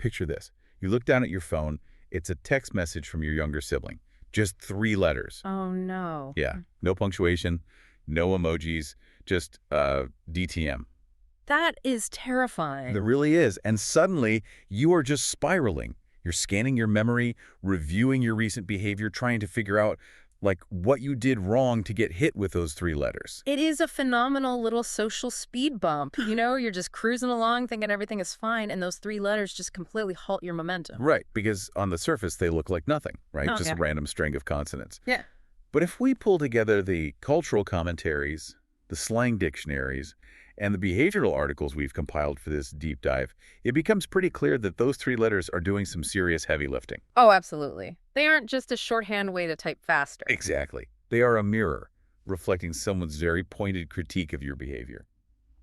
picture this. You look down at your phone, it's a text message from your younger sibling. Just 3 letters. Oh, no. Yeah, no punctuation, no emojis, just DTM. That is terrifying. There really is. And suddenly, you are just spiraling. You're scanning your memory, reviewing your recent behavior, trying to figure out, like, what you did wrong to get hit with those 3 letters. It is a phenomenal little social speed bump. You know, you're just cruising along thinking everything is fine, and those 3 letters just completely halt your momentum. Right, because on the surface, they look like nothing, right? Oh, Just yeah. a random string of consonants. Yeah. But if we pull together the cultural commentaries, the slang dictionaries, and the behavioral articles we've compiled for this deep dive, it becomes pretty clear that those 3 letters are doing some serious heavy lifting. Oh, absolutely. They aren't just a shorthand way to type faster. Exactly. They are a mirror, reflecting someone's very pointed critique of your behavior.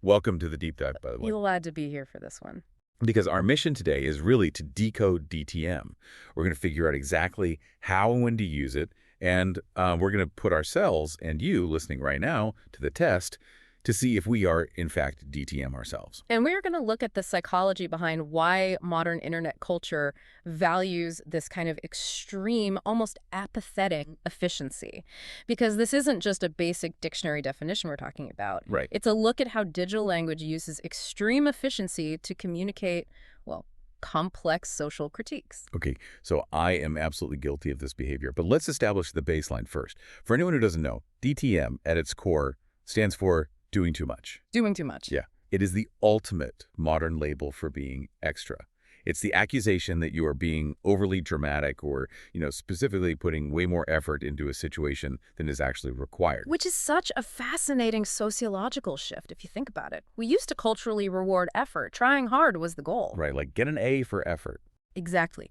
Welcome to the deep dive, by the way. You're glad to be here for this one. Because our mission today is really to decode DTM. We're going to figure out exactly how and when to use it, and we're going to put ourselves and you listening right now to the test to see if we are, in fact, DTM ourselves. And we're going to look at the psychology behind why modern internet culture values this kind of extreme, almost apathetic efficiency. Because this isn't just a basic dictionary definition we're talking about. Right. It's a look at how digital language uses extreme efficiency to communicate, well, complex social critiques. Okay, so I am absolutely guilty of this behavior, but let's establish the baseline first. For anyone who doesn't know, DTM at its core stands for doing too much. Doing too much. Yeah. It is the ultimate modern label for being extra. It's the accusation that you are being overly dramatic or, specifically putting way more effort into a situation than is actually required. Which is such a fascinating sociological shift, if you think about it. We used to culturally reward effort. Trying hard was the goal. Right, like get an A for effort. Exactly.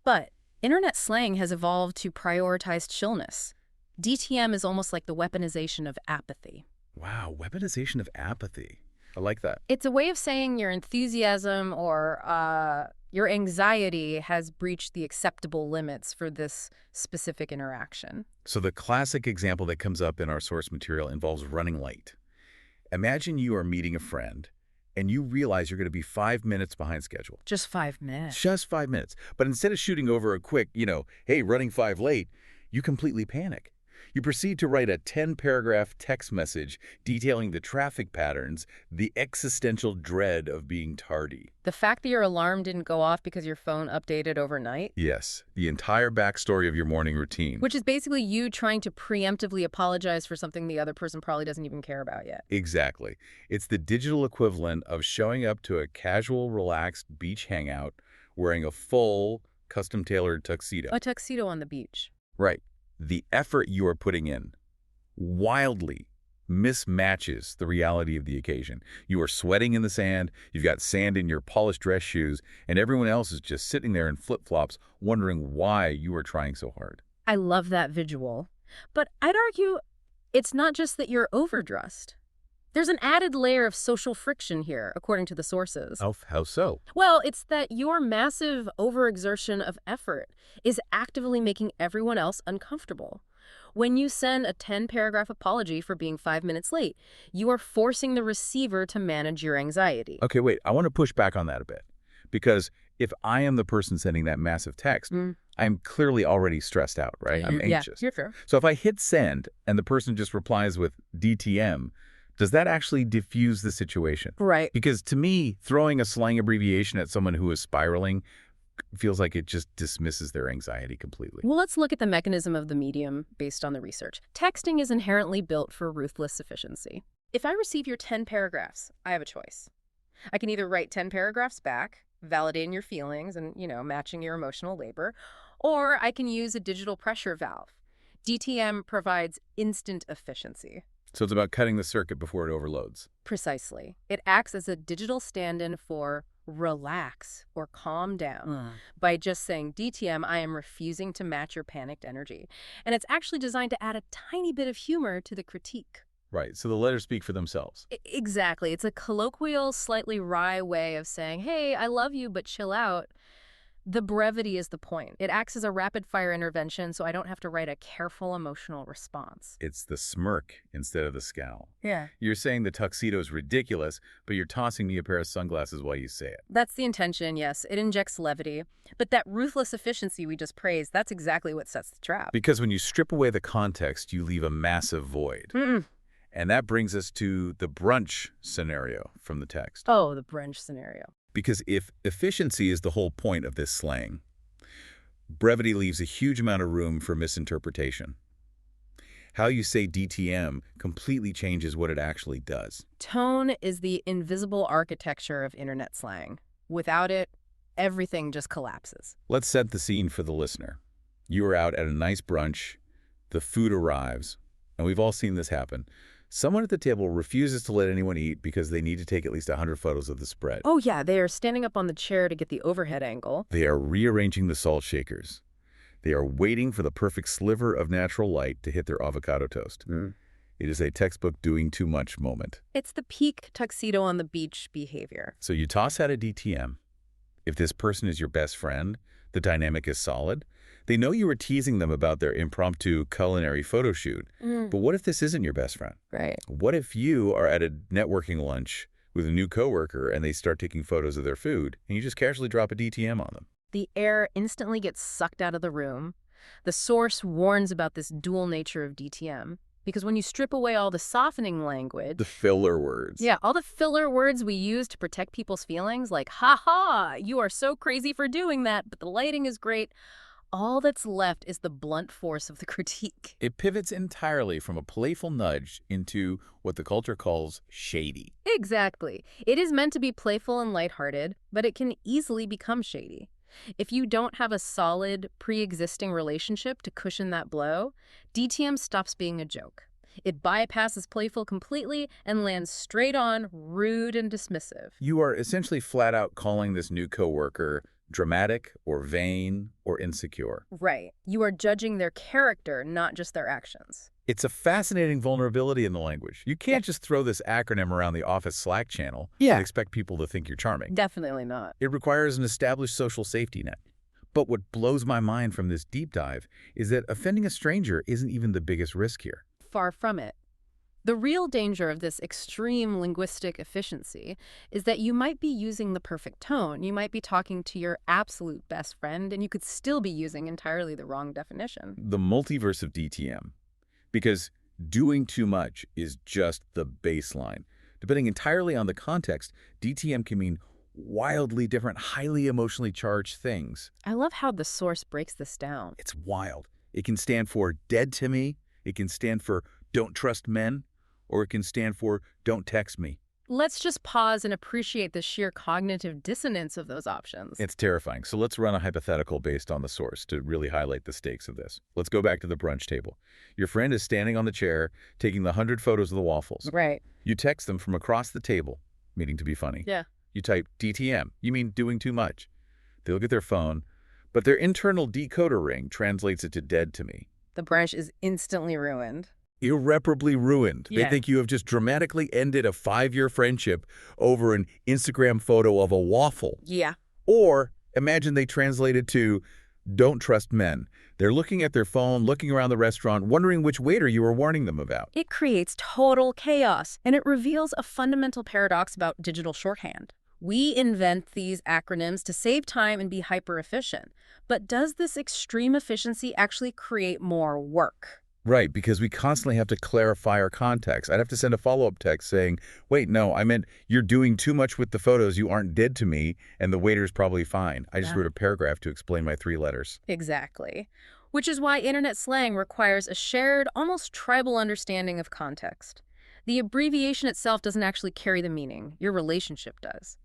But internet slang has evolved to prioritize chillness. DTM is almost like the weaponization of apathy. Wow, weaponization of apathy. I like that. It's a way of saying your enthusiasm or your anxiety has breached the acceptable limits for this specific interaction. So the classic example that comes up in our source material involves running late. Imagine you are meeting a friend and you realize you're going to be 5 minutes behind schedule. Just 5 minutes. Just 5 minutes. But instead of shooting over a quick, hey, running 5 late, you completely panic. You proceed to write a 10-paragraph text message detailing the traffic patterns, the existential dread of being tardy. The fact that your alarm didn't go off because your phone updated overnight? Yes, the entire backstory of your morning routine. Which is basically you trying to preemptively apologize for something the other person probably doesn't even care about yet. Exactly. It's the digital equivalent of showing up to a casual, relaxed beach hangout wearing a full, custom-tailored tuxedo. A tuxedo on the beach. Right. The effort you are putting in wildly mismatches the reality of the occasion. You are sweating in the sand, you've got sand in your polished dress shoes, and everyone else is just sitting there in flip-flops wondering why you are trying so hard. I love that visual. But I'd argue it's not just that you're overdressed. There's an added layer of social friction here, according to the sources. How so? Well, it's that your massive overexertion of effort is actively making everyone else uncomfortable. When you send a 10-paragraph apology for being 5 minutes late, you are forcing the receiver to manage your anxiety. Okay, wait, I want to push back on that a bit. Because if I am the person sending that massive text, I'm clearly already stressed out, right? I'm anxious. Yeah, you're fair. So if I hit send and the person just replies with DTM, does that actually diffuse the situation? Right. Because to me, throwing a slang abbreviation at someone who is spiraling feels like it just dismisses their anxiety completely. Well, let's look at the mechanism of the medium based on the research. Texting is inherently built for ruthless efficiency. If I receive your 10 paragraphs, I have a choice. I can either write 10 paragraphs back, validating your feelings and, matching your emotional labor, or I can use a digital pressure valve. DTM provides instant efficiency. So it's about cutting the circuit before it overloads. Precisely. It acts as a digital stand-in for relax or calm down. By just saying, DTM, I am refusing to match your panicked energy. And it's actually designed to add a tiny bit of humor to the critique. Right, so the letters speak for themselves. Exactly. It's a colloquial, slightly wry way of saying, hey, I love you, but chill out. The brevity is the point. It acts as a rapid-fire intervention, so I don't have to write a careful emotional response. It's the smirk instead of the scowl. Yeah. You're saying the tuxedo's ridiculous, but you're tossing me a pair of sunglasses while you say it. That's the intention, yes. It injects levity. But that ruthless efficiency we just praised, that's exactly what sets the trap. Because when you strip away the context, you leave a massive void. And that brings us to the brunch scenario from the text. Oh, the brunch scenario. Because if efficiency is the whole point of this slang, brevity leaves a huge amount of room for misinterpretation. How you say DTM completely changes what it actually does. Tone is the invisible architecture of internet slang. Without it, everything just collapses. Let's set the scene for the listener. You are out at a nice brunch, the food arrives, and we've all seen this happen. Someone at the table refuses to let anyone eat because they need to take at least 100 photos of the spread. Oh yeah, they are standing up on the chair to get the overhead angle. They are rearranging the salt shakers. They are waiting for the perfect sliver of natural light to hit their avocado toast. It is a textbook doing too much moment. It's the peak tuxedo on the beach behavior. So you toss out a DTM. If this person is your best friend, the dynamic is solid. They know you were teasing them about their impromptu culinary photo shoot. But what if this isn't your best friend? Right. What if you are at a networking lunch with a new coworker and they start taking photos of their food and you just casually drop a DTM on them? The air instantly gets sucked out of the room. The source warns about this dual nature of DTM because when you strip away all the softening language... The filler words. Yeah, all the filler words we use to protect people's feelings, like, ha-ha, you are so crazy for doing that, but the lighting is great. All that's left is the blunt force of the critique. It pivots entirely from a playful nudge into what the culture calls shady. Exactly. It is meant to be playful and lighthearted, but it can easily become shady. If you don't have a solid, pre-existing relationship to cushion that blow, DTM stops being a joke. It bypasses playful completely and lands straight on rude and dismissive. You are essentially flat out calling this new coworker dramatic or vain or insecure. Right. You are judging their character, not just their actions. It's a fascinating vulnerability in the language. You can't just throw this acronym around the office Slack channel and expect people to think you're charming. Definitely not. It requires an established social safety net. But what blows my mind from this deep dive is that offending a stranger isn't even the biggest risk here. Far from it. The real danger of this extreme linguistic efficiency is that you might be using the perfect tone. You might be talking to your absolute best friend, and you could still be using entirely the wrong definition. The multiverse of DTM. Because doing too much is just the baseline. Depending entirely on the context, DTM can mean wildly different, highly emotionally charged things. I love how the source breaks this down. It's wild. It can stand for dead to me. It can stand for don't trust men. Or it can stand for don't text me. Let's just pause and appreciate the sheer cognitive dissonance of those options. It's terrifying. So let's run a hypothetical based on the source to really highlight the stakes of this. Let's go back to the brunch table. Your friend is standing on the chair, taking the 100 photos of the waffles. Right. You text them from across the table, meaning to be funny. Yeah. You type DTM. You mean doing too much. They look at their phone, but their internal decoder ring translates it to dead to me. The brunch is instantly ruined. Irreparably ruined. Yeah. They think you have just dramatically ended a 5-year friendship over an Instagram photo of a waffle. Yeah. Or imagine they translated to don't trust men. They're looking at their phone, looking around the restaurant, wondering which waiter you were warning them about. It creates total chaos, and it reveals a fundamental paradox about digital shorthand. We invent these acronyms to save time and be hyper-efficient. But does this extreme efficiency actually create more work? Right, because we constantly have to clarify our context. I'd have to send a follow-up text saying, wait, no, I meant you're doing too much with the photos. You aren't dead to me, and the waiter's probably fine. I just wrote a paragraph to explain my 3 letters. Exactly. Which is why internet slang requires a shared, almost tribal understanding of context. The abbreviation itself doesn't actually carry the meaning. Your relationship does.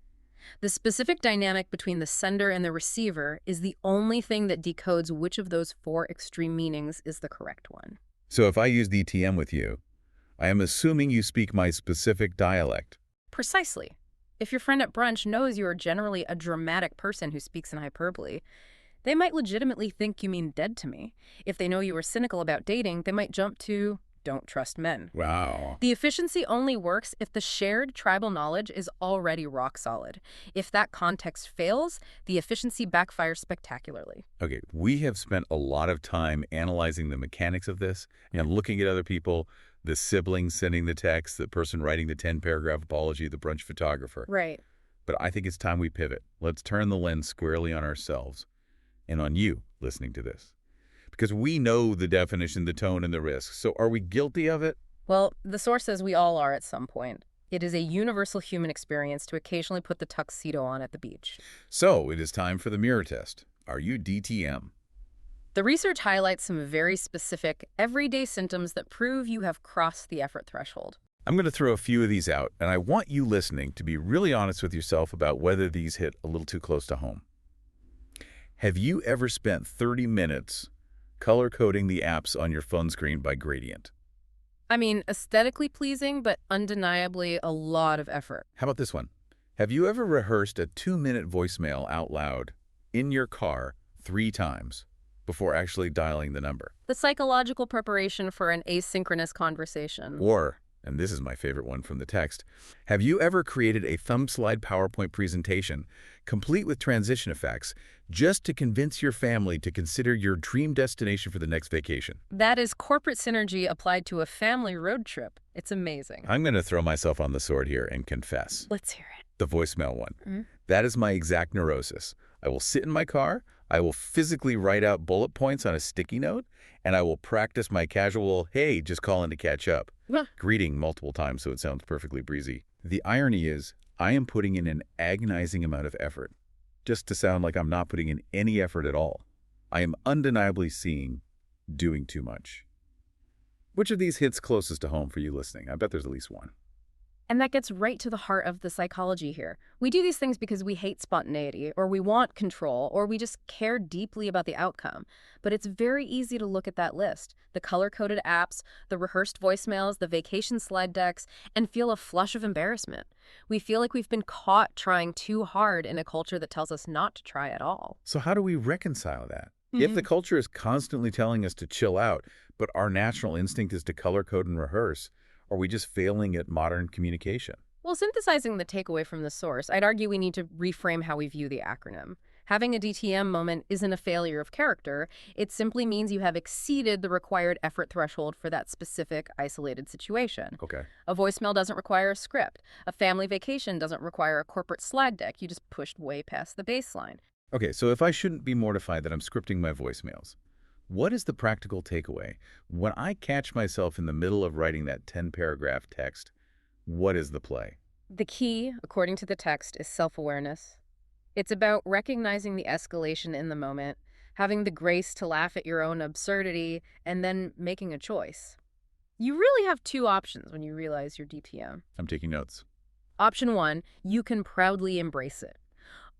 The specific dynamic between the sender and the receiver is the only thing that decodes which of those 4 extreme meanings is the correct one. So if I use DTM with you, I am assuming you speak my specific dialect. Precisely. If your friend at brunch knows you are generally a dramatic person who speaks in hyperbole, they might legitimately think you mean dead to me. If they know you are cynical about dating, they might jump to don't trust men. Wow. The efficiency only works if the shared tribal knowledge is already rock solid. If that context fails, the efficiency backfires spectacularly. Okay, we have spent a lot of time analyzing the mechanics of this and looking at other people, the sibling sending the text, the person writing the 10-paragraph apology, the brunch photographer. Right. But I think it's time we pivot. Let's turn the lens squarely on ourselves and on you listening to this. Because we know the definition, the tone, and the risks. So are we guilty of it? Well, the source says we all are at some point. It is a universal human experience to occasionally put the tuxedo on at the beach. So it is time for the mirror test. Are you DTM? The research highlights some very specific, everyday symptoms that prove you have crossed the effort threshold. I'm going to throw a few of these out, and I want you listening to be really honest with yourself about whether these hit a little too close to home. Have you ever spent 30 minutes color-coding the apps on your phone screen by gradient? I mean, aesthetically pleasing, but undeniably a lot of effort. How about this one? Have you ever rehearsed a 2-minute voicemail out loud in your car 3 times before actually dialing the number? The psychological preparation for an asynchronous conversation. Or, and this is my favorite one from the text, have you ever created a thumb-slide PowerPoint presentation, complete with transition effects, just to convince your family to consider your dream destination for the next vacation? That is corporate synergy applied to a family road trip. It's amazing. I'm going to throw myself on the sword here and confess. Let's hear it. The voicemail one. That is my exact neurosis. I will sit in my car, I will physically write out bullet points on a sticky note, and I will practice my casual, hey, just calling to catch up, greeting multiple times so it sounds perfectly breezy. The irony is, I am putting in an agonizing amount of effort, just to sound like I'm not putting in any effort at all. I am undeniably seeing doing too much. Which of these hits closest to home for you listening? I bet there's at least one. And that gets right to the heart of the psychology here. We do these things because we hate spontaneity, or we want control, or we just care deeply about the outcome. But it's very easy to look at that list, the color-coded apps, the rehearsed voicemails, the vacation slide decks, and feel a flush of embarrassment. We feel like we've been caught trying too hard in a culture that tells us not to try at all. So how do we reconcile that? If the culture is constantly telling us to chill out, but our natural instinct is to color code and rehearse, are we just failing at modern communication? Well, synthesizing the takeaway from the source, I'd argue we need to reframe how we view the acronym. Having a DTM moment isn't a failure of character. It simply means you have exceeded the required effort threshold for that specific, isolated situation. Okay. A voicemail doesn't require a script. A family vacation doesn't require a corporate slide deck. You just pushed way past the baseline. Okay, so if I shouldn't be mortified that I'm scripting my voicemails, what is the practical takeaway? When I catch myself in the middle of writing that 10-paragraph text, what is the play? The key, according to the text, is self-awareness. It's about recognizing the escalation in the moment, having the grace to laugh at your own absurdity, and then making a choice. You really have 2 options when you realize you're DTM. I'm taking notes. Option 1, you can proudly embrace it.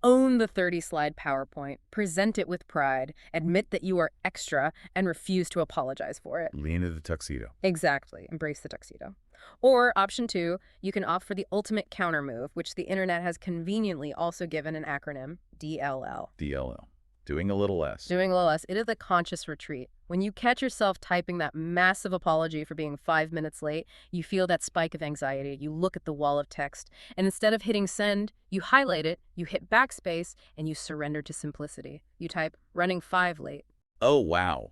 Own the 30-slide PowerPoint, present it with pride, admit that you are extra, and refuse to apologize for it. Lean into the tuxedo. Exactly. Embrace the tuxedo. Or option 2, you can opt for the ultimate counter move, which the internet has conveniently also given an acronym, DLL. DLL. Doing a little less. Doing a little less. It is the conscious retreat. When you catch yourself typing that massive apology for being 5 minutes late, you feel that spike of anxiety. You look at the wall of text, and instead of hitting send, you highlight it, you hit backspace, and you surrender to simplicity. You type, running 5 late. Oh, wow.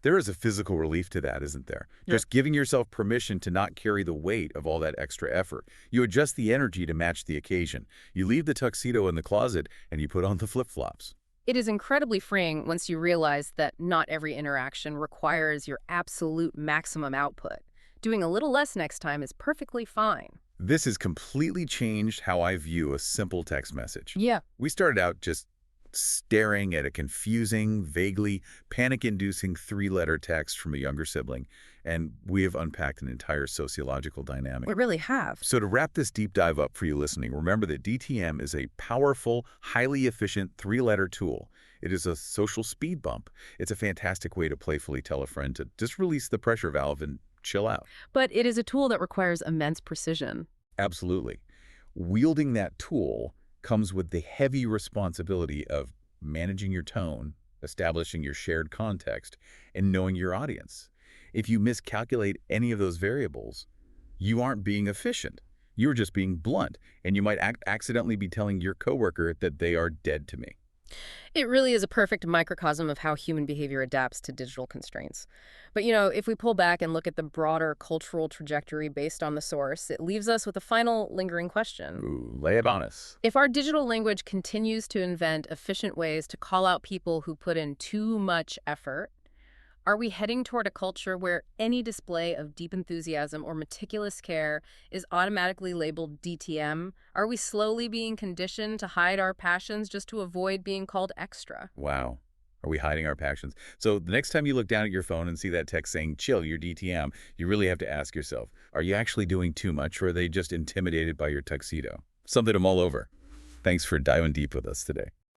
There is a physical relief to that, isn't there? Yeah. Just giving yourself permission to not carry the weight of all that extra effort. You adjust the energy to match the occasion. You leave the tuxedo in the closet, and you put on the flip-flops. It is incredibly freeing once you realize that not every interaction requires your absolute maximum output. Doing a little less next time is perfectly fine. This has completely changed how I view a simple text message. Yeah. We started out just staring at a confusing, vaguely panic-inducing 3-letter text from a younger sibling, and we have unpacked an entire sociological dynamic. We really have. So to wrap this deep dive up for you listening, remember that DTM is a powerful, highly efficient 3-letter tool. It is a social speed bump. It's a fantastic way to playfully tell a friend to just release the pressure valve and chill out. But it is a tool that requires immense precision. Absolutely. Wielding that tool comes with the heavy responsibility of managing your tone, establishing your shared context, and knowing your audience. If you miscalculate any of those variables, you aren't being efficient. You're just being blunt, and you might accidentally be telling your coworker that they are dead to me. It really is a perfect microcosm of how human behavior adapts to digital constraints. But, if we pull back and look at the broader cultural trajectory based on the source, it leaves us with a final lingering question. Ooh, lay it on us. If our digital language continues to invent efficient ways to call out people who put in too much effort, are we heading toward a culture where any display of deep enthusiasm or meticulous care is automatically labeled DTM? Are we slowly being conditioned to hide our passions just to avoid being called extra? Wow. Are we hiding our passions? So the next time you look down at your phone and see that text saying, chill, you're DTM, you really have to ask yourself, are you actually doing too much, or are they just intimidated by your tuxedo? Something to mull over. Thanks for diving deep with us today.